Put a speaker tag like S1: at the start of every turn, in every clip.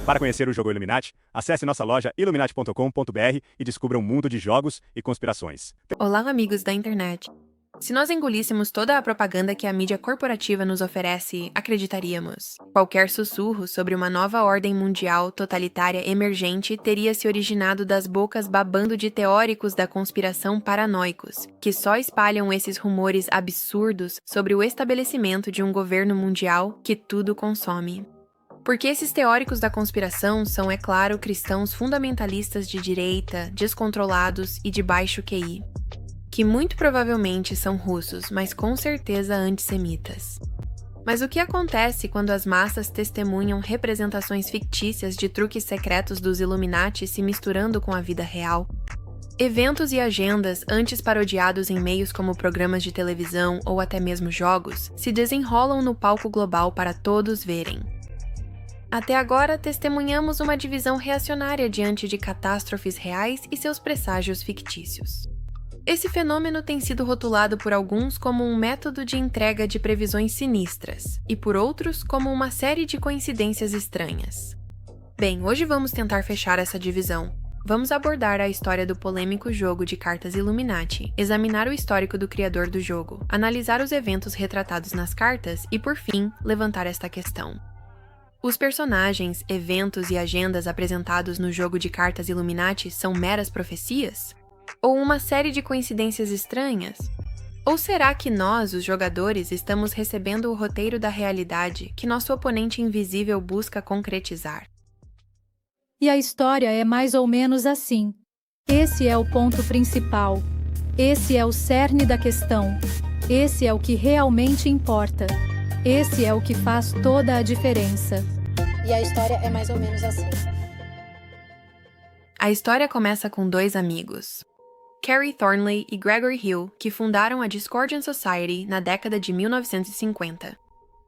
S1: Para conhecer o jogo Illuminati, acesse nossa loja illuminati.com.br e descubra um mundo de jogos e conspirações.
S2: Olá, amigos da internet. Se nós engolíssemos toda a propaganda que a mídia corporativa nos oferece, acreditaríamos. Qualquer sussurro sobre uma nova ordem mundial totalitária emergente teria se originado das bocas babando de teóricos da conspiração paranoicos, que só espalham esses rumores absurdos sobre o estabelecimento de um governo mundial que tudo consome. Porque esses teóricos da conspiração são, é claro, cristãos fundamentalistas de direita, descontrolados e de baixo QI. Que muito provavelmente são russos, mas com certeza antissemitas. Mas o que acontece quando as massas testemunham representações fictícias de truques secretos dos Illuminati se misturando com a vida real? Eventos e agendas, antes parodiados em meios como programas de televisão ou até mesmo jogos, se desenrolam no palco global para todos verem. Até agora, testemunhamos uma divisão reacionária diante de catástrofes reais e seus presságios fictícios. Esse fenômeno tem sido rotulado por alguns como um método de entrega de previsões sinistras, e por outros como uma série de coincidências estranhas. Bem, hoje vamos tentar fechar essa divisão. Vamos abordar a história do polêmico jogo de cartas Illuminati, examinar o histórico do criador do jogo, analisar os eventos retratados nas cartas e, por fim, levantar esta questão. Os personagens, eventos e agendas apresentados no jogo de cartas Illuminati são meras profecias? Ou uma série de coincidências estranhas? Ou será que nós, os jogadores, estamos recebendo o roteiro da realidade que nosso oponente invisível busca concretizar?
S3: E a história é mais ou menos assim. Esse é o ponto principal. Esse é o cerne da questão. Esse é o que realmente importa. Esse é o que faz toda a diferença.
S4: E a história é mais ou menos assim.
S2: A história começa com dois amigos, Carrie Thornley e Gregory Hill, que fundaram a Discordian Society na década de 1950.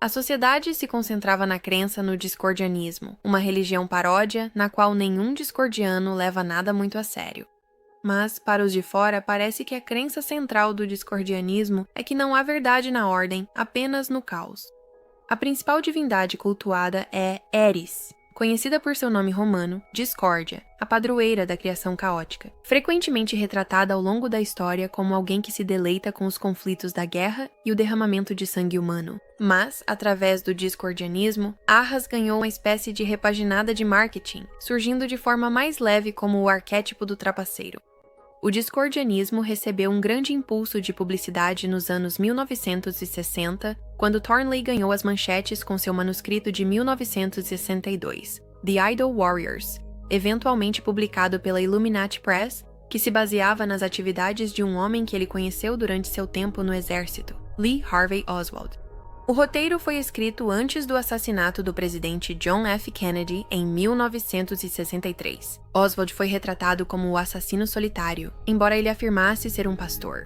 S2: A sociedade se concentrava na crença no discordianismo, uma religião paródia na qual nenhum discordiano leva nada muito a sério. Mas, para os de fora, parece que a crença central do discordianismo é que não há verdade na ordem, apenas no caos. A principal divindade cultuada é Eris, conhecida por seu nome romano, Discórdia, a padroeira da criação caótica, frequentemente retratada ao longo da história como alguém que se deleita com os conflitos da guerra e o derramamento de sangue humano. Mas, através do discordianismo, Arras ganhou uma espécie de repaginada de marketing, surgindo de forma mais leve como o arquétipo do trapaceiro. O discordianismo recebeu um grande impulso de publicidade nos anos 1960, quando Thornley ganhou as manchetes com seu manuscrito de 1962, The Idol Warriors, eventualmente publicado pela Illuminati Press, que se baseava nas atividades de um homem que ele conheceu durante seu tempo no exército, Lee Harvey Oswald. O roteiro foi escrito antes do assassinato do presidente John F. Kennedy em 1963. Oswald foi retratado como o assassino solitário, embora ele afirmasse ser um pastor.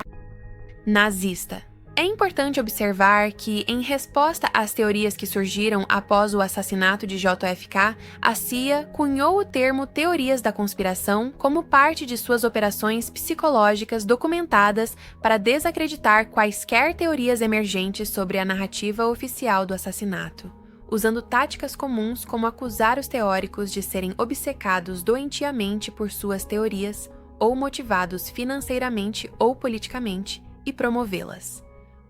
S2: Nazista. É importante observar que, em resposta às teorias que surgiram após o assassinato de JFK, a CIA cunhou o termo teorias da conspiração como parte de suas operações psicológicas documentadas para desacreditar quaisquer teorias emergentes sobre a narrativa oficial do assassinato, usando táticas comuns como acusar os teóricos de serem obcecados doentiamente por suas teorias ou motivados financeiramente ou politicamente e promovê-las.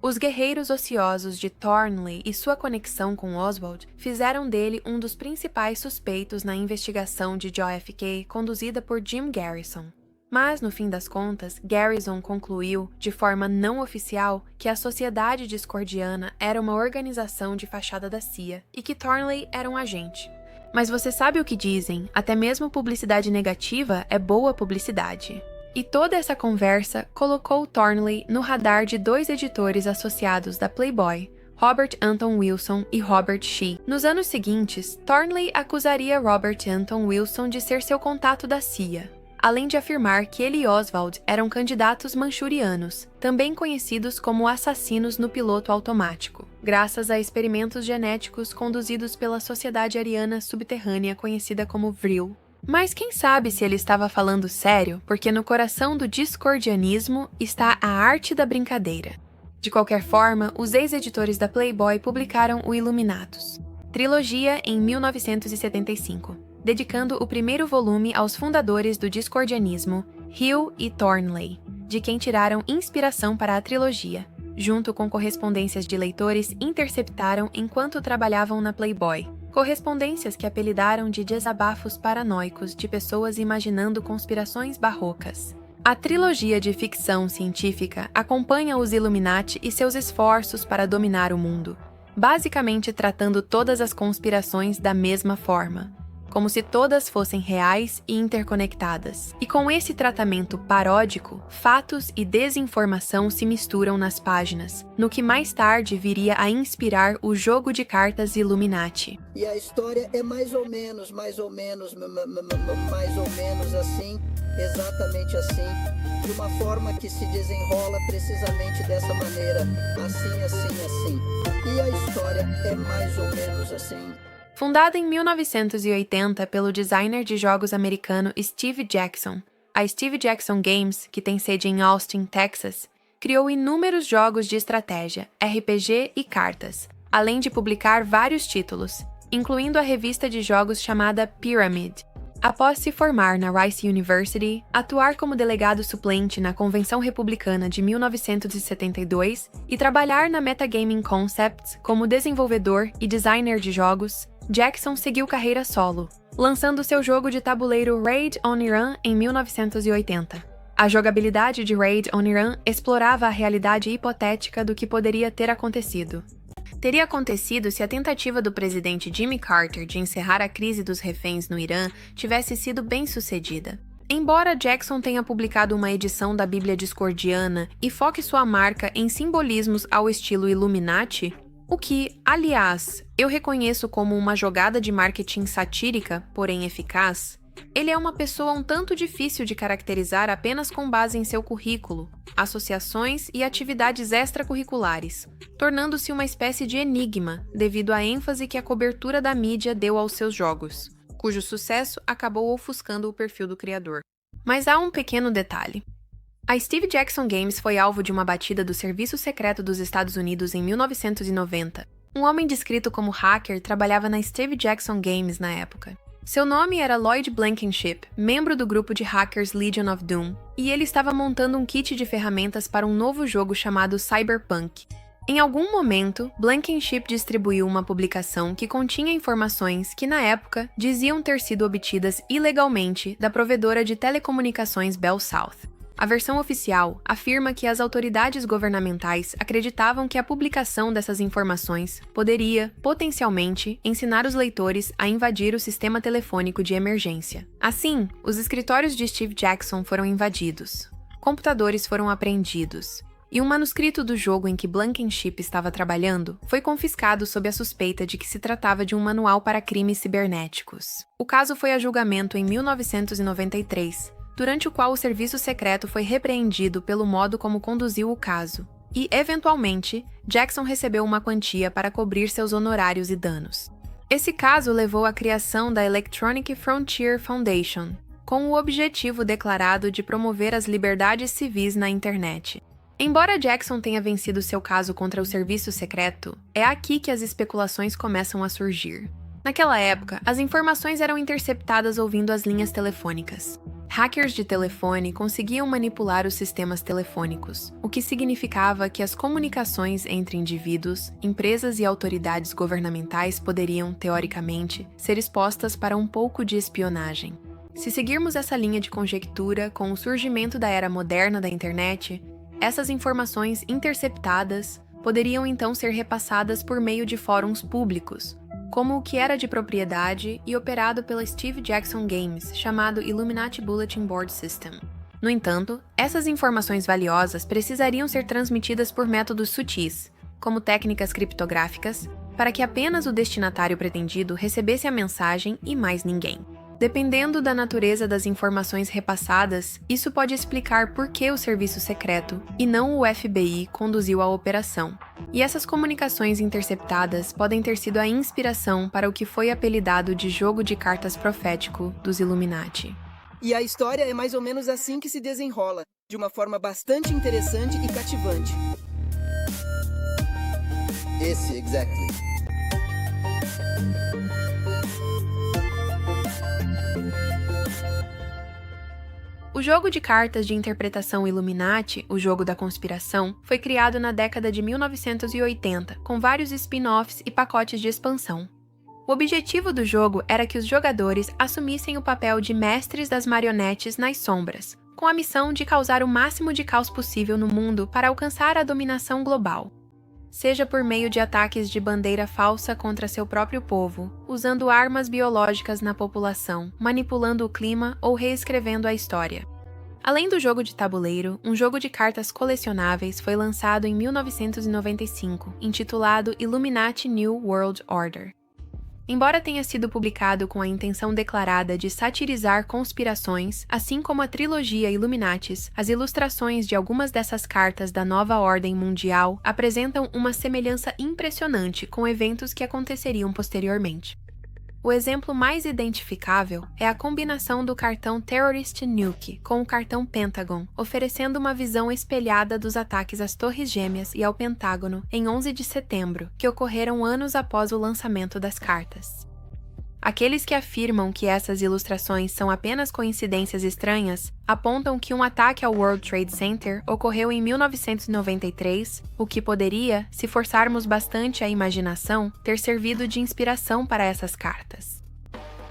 S2: Os guerreiros ociosos de Thornley e sua conexão com Oswald fizeram dele um dos principais suspeitos na investigação de JFK conduzida por Jim Garrison. Mas, no fim das contas, Garrison concluiu, de forma não oficial, que a Sociedade Discordiana era uma organização de fachada da CIA e que Thornley era um agente. Mas você sabe o que dizem, até mesmo publicidade negativa é boa publicidade. E toda essa conversa colocou Thornley no radar de dois editores associados da Playboy, Robert Anton Wilson e Robert Shea. Nos anos seguintes, Thornley acusaria Robert Anton Wilson de ser seu contato da CIA, além de afirmar que ele e Oswald eram candidatos manchurianos, também conhecidos como assassinos no piloto automático, graças a experimentos genéticos conduzidos pela sociedade ariana subterrânea conhecida como Vril. Mas quem sabe se ele estava falando sério, porque no coração do discordianismo está a arte da brincadeira. De qualquer forma, os ex-editores da Playboy publicaram o Illuminatus, trilogia em 1975. dedicando o primeiro volume aos fundadores do discordianismo, Hill e Thornley, de quem tiraram inspiração para a trilogia, junto com correspondências de leitores interceptaram enquanto trabalhavam na Playboy. Correspondências que apelidaram de desabafos paranoicos de pessoas imaginando conspirações barrocas. A trilogia de ficção científica acompanha os Illuminati e seus esforços para dominar o mundo, basicamente tratando todas as conspirações da mesma forma, como se todas fossem reais e interconectadas. E com esse tratamento paródico, fatos e desinformação se misturam nas páginas, no que mais tarde viria a inspirar o jogo de cartas Illuminati.
S5: E a história é mais ou menos assim, exatamente assim, de uma forma que se desenrola precisamente dessa maneira, assim. E a história é mais ou menos assim.
S2: Fundada em 1980 pelo designer de jogos americano Steve Jackson, a Steve Jackson Games, que tem sede em Austin, Texas, criou inúmeros jogos de estratégia, RPG e cartas, além de publicar vários títulos, incluindo a revista de jogos chamada Pyramid. Após se formar na Rice University, atuar como delegado suplente na Convenção Republicana de 1972 e trabalhar na Metagaming Concepts como desenvolvedor e designer de jogos, Jackson seguiu carreira solo, lançando seu jogo de tabuleiro Raid on Iran em 1980. A jogabilidade de Raid on Iran explorava a realidade hipotética do que poderia ter acontecido. Teria acontecido se a tentativa do presidente Jimmy Carter de encerrar a crise dos reféns no Irã tivesse sido bem-sucedida. Embora Jackson tenha publicado uma edição da Bíblia Discordiana e foque sua marca em simbolismos ao estilo Illuminati, o que, aliás, eu reconheço como uma jogada de marketing satírica, porém eficaz, ele é uma pessoa um tanto difícil de caracterizar apenas com base em seu currículo, associações e atividades extracurriculares, tornando-se uma espécie de enigma devido à ênfase que a cobertura da mídia deu aos seus jogos, cujo sucesso acabou ofuscando o perfil do criador. Mas há um pequeno detalhe. A Steve Jackson Games foi alvo de uma batida do Serviço Secreto dos Estados Unidos em 1990. Um homem descrito como hacker trabalhava na Steve Jackson Games na época. Seu nome era Lloyd Blankenship, membro do grupo de hackers Legion of Doom, e ele estava montando um kit de ferramentas para um novo jogo chamado Cyberpunk. Em algum momento, Blankenship distribuiu uma publicação que continha informações que, na época, diziam ter sido obtidas ilegalmente da provedora de telecomunicações Bell South. A versão oficial afirma que as autoridades governamentais acreditavam que a publicação dessas informações poderia, potencialmente, ensinar os leitores a invadir o sistema telefônico de emergência. Assim, os escritórios de Steve Jackson foram invadidos, computadores foram apreendidos, e um manuscrito do jogo em que Blankenship estava trabalhando foi confiscado sob a suspeita de que se tratava de um manual para crimes cibernéticos. O caso foi a julgamento em 1993, durante o qual o serviço secreto foi repreendido pelo modo como conduziu o caso, e, eventualmente, Jackson recebeu uma quantia para cobrir seus honorários e danos. Esse caso levou à criação da Electronic Frontier Foundation, com o objetivo declarado de promover as liberdades civis na internet. Embora Jackson tenha vencido seu caso contra o serviço secreto, é aqui que as especulações começam a surgir. Naquela época, as informações eram interceptadas ouvindo as linhas telefônicas. Hackers de telefone conseguiam manipular os sistemas telefônicos, o que significava que as comunicações entre indivíduos, empresas e autoridades governamentais poderiam, teoricamente, ser expostas para um pouco de espionagem. Se seguirmos essa linha de conjectura com o surgimento da era moderna da internet, essas informações interceptadas poderiam então ser repassadas por meio de fóruns públicos, como o que era de propriedade e operado pela Steve Jackson Games, chamado Illuminati Bulletin Board System. No entanto, essas informações valiosas precisariam ser transmitidas por métodos sutis, como técnicas criptográficas, para que apenas o destinatário pretendido recebesse a mensagem e mais ninguém. Dependendo da natureza das informações repassadas, isso pode explicar por que o serviço secreto, e não o FBI, conduziu a operação. E essas comunicações interceptadas podem ter sido a inspiração para o que foi apelidado de jogo de cartas profético dos Illuminati.
S5: E a história é mais ou menos assim que se desenrola, de uma forma bastante interessante e cativante. Exactly.
S2: jogo de cartas de interpretação Illuminati, o jogo da conspiração, foi criado na década de 1980, com vários spin-offs e pacotes de expansão. O objetivo do jogo era que os jogadores assumissem o papel de mestres das marionetes nas sombras, com a missão de causar o máximo de caos possível no mundo para alcançar a dominação global. Seja por meio de ataques de bandeira falsa contra seu próprio povo, usando armas biológicas na população, manipulando o clima ou reescrevendo a história. Além do jogo de tabuleiro, um jogo de cartas colecionáveis foi lançado em 1995, intitulado Illuminati New World Order. Embora tenha sido publicado com a intenção declarada de satirizar conspirações, assim como a trilogia Illuminatis, as ilustrações de algumas dessas cartas da nova ordem mundial apresentam uma semelhança impressionante com eventos que aconteceriam posteriormente. O exemplo mais identificável é a combinação do cartão Terrorist Nuke com o cartão Pentagon, oferecendo uma visão espelhada dos ataques às Torres Gêmeas e ao Pentágono em 11 de setembro, que ocorreram anos após o lançamento das cartas. Aqueles que afirmam que essas ilustrações são apenas coincidências estranhas apontam que um ataque ao World Trade Center ocorreu em 1993, o que poderia, se forçarmos bastante a imaginação, ter servido de inspiração para essas cartas.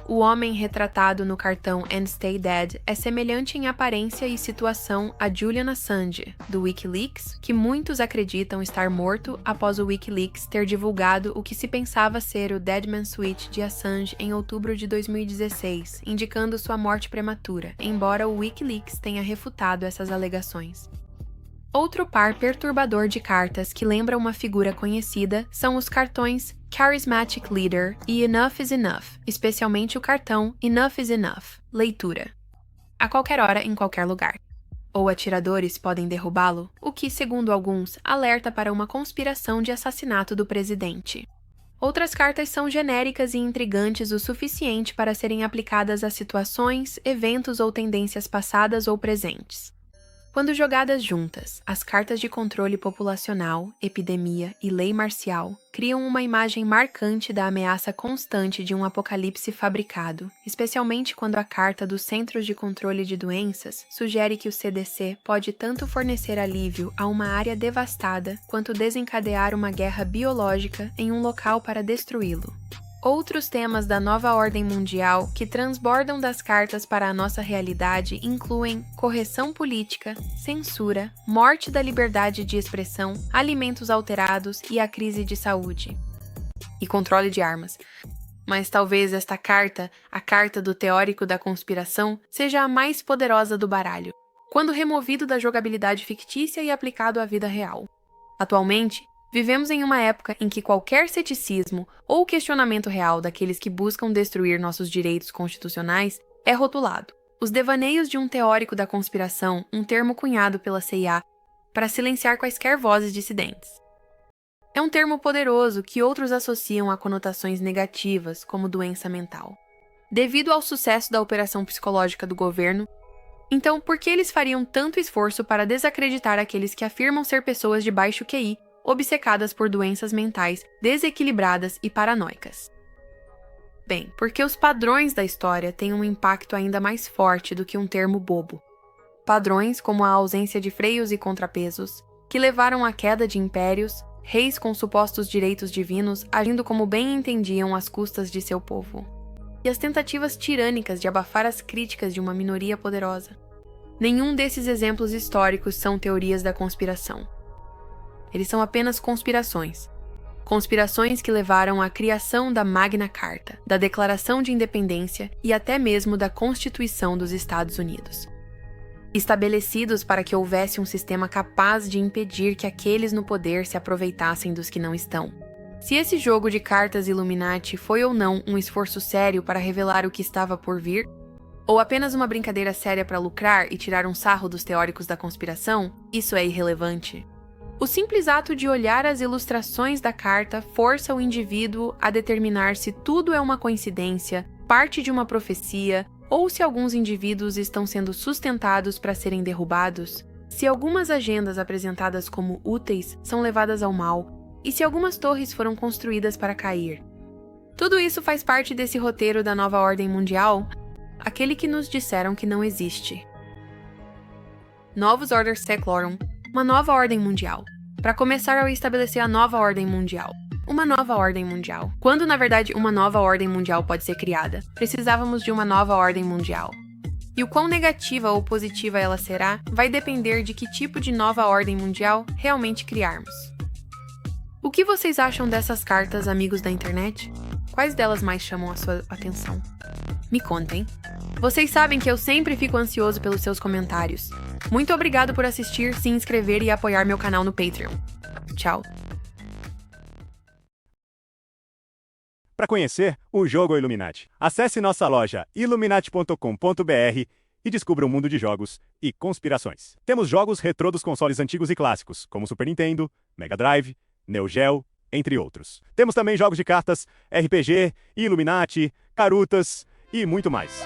S2: O homem retratado no cartão And Stay Dead é semelhante em aparência e situação a Julian Assange, do Wikileaks, que muitos acreditam estar morto após o Wikileaks ter divulgado o que se pensava ser o Dead Man Switch de Assange em outubro de 2016, indicando sua morte prematura, embora o Wikileaks tenha refutado essas alegações. Outro par perturbador de cartas que lembra uma figura conhecida são os cartões Charismatic Leader e Enough is Enough, especialmente o cartão Enough is Enough, leitura. A qualquer hora, em qualquer lugar. Ou atiradores podem derrubá-lo, o que, segundo alguns, alerta para uma conspiração de assassinato do presidente. Outras cartas são genéricas e intrigantes o suficiente para serem aplicadas a situações, eventos ou tendências passadas ou presentes. Quando jogadas juntas, as cartas de controle populacional, epidemia e lei marcial criam uma imagem marcante da ameaça constante de um apocalipse fabricado, especialmente quando a carta dos Centros de Controle de Doenças sugere que o CDC pode tanto fornecer alívio a uma área devastada quanto desencadear uma guerra biológica em um local para destruí-lo. Outros temas da nova ordem mundial que transbordam das cartas para a nossa realidade incluem correção política, censura, morte da liberdade de expressão, alimentos alterados e a crise de saúde. E controle de armas. Mas talvez esta carta, a carta do teórico da conspiração, seja a mais poderosa do baralho, quando removido da jogabilidade fictícia e aplicado à vida real. Atualmente, vivemos em uma época em que qualquer ceticismo ou questionamento real daqueles que buscam destruir nossos direitos constitucionais é rotulado. Os devaneios de um teórico da conspiração, um termo cunhado pela CIA para silenciar quaisquer vozes dissidentes. É um termo poderoso que outros associam a conotações negativas, como doença mental. Devido ao sucesso da operação psicológica do governo, então por que eles fariam tanto esforço para desacreditar aqueles que afirmam ser pessoas de baixo QI, obcecadas por doenças mentais desequilibradas e paranoicas? Bem, porque os padrões da história têm um impacto ainda mais forte do que um termo bobo. Padrões como a ausência de freios e contrapesos, que levaram à queda de impérios, reis com supostos direitos divinos agindo como bem entendiam às custas de seu povo, e as tentativas tirânicas de abafar as críticas de uma minoria poderosa. Nenhum desses exemplos históricos são teorias da conspiração. Eles são apenas conspirações. Conspirações que levaram à criação da Magna Carta, da Declaração de Independência e até mesmo da Constituição dos Estados Unidos. Estabelecidos para que houvesse um sistema capaz de impedir que aqueles no poder se aproveitassem dos que não estão. Se esse jogo de cartas Illuminati foi ou não um esforço sério para revelar o que estava por vir, ou apenas uma brincadeira séria para lucrar e tirar um sarro dos teóricos da conspiração, isso é irrelevante. O simples ato de olhar as ilustrações da carta força o indivíduo a determinar se tudo é uma coincidência, parte de uma profecia, ou se alguns indivíduos estão sendo sustentados para serem derrubados, se algumas agendas apresentadas como úteis são levadas ao mal, e se algumas torres foram construídas para cair. Tudo isso faz parte desse roteiro da nova ordem mundial, aquele que nos disseram que não existe. Novus Order Seclorum, uma nova ordem mundial. Para começar a estabelecer a nova ordem mundial. Uma nova ordem mundial. Quando, na verdade, uma nova ordem mundial pode ser criada? Precisávamos de uma nova ordem mundial. E o quão negativa ou positiva ela será vai depender de que tipo de nova ordem mundial realmente criarmos. O que vocês acham dessas cartas, amigos da internet? Quais delas mais chamam a sua atenção? Me contem. Vocês sabem que eu sempre fico ansioso pelos seus comentários. Muito obrigado por assistir, se inscrever e apoiar meu canal no Patreon. Tchau!
S1: Para conhecer o jogo Illuminati, acesse nossa loja illuminati.com.br e descubra um mundo de jogos e conspirações. Temos jogos retrô dos consoles antigos e clássicos, como Super Nintendo, Mega Drive, Neo Geo, entre outros. Temos também jogos de cartas, RPG, Illuminati, carutas e muito mais.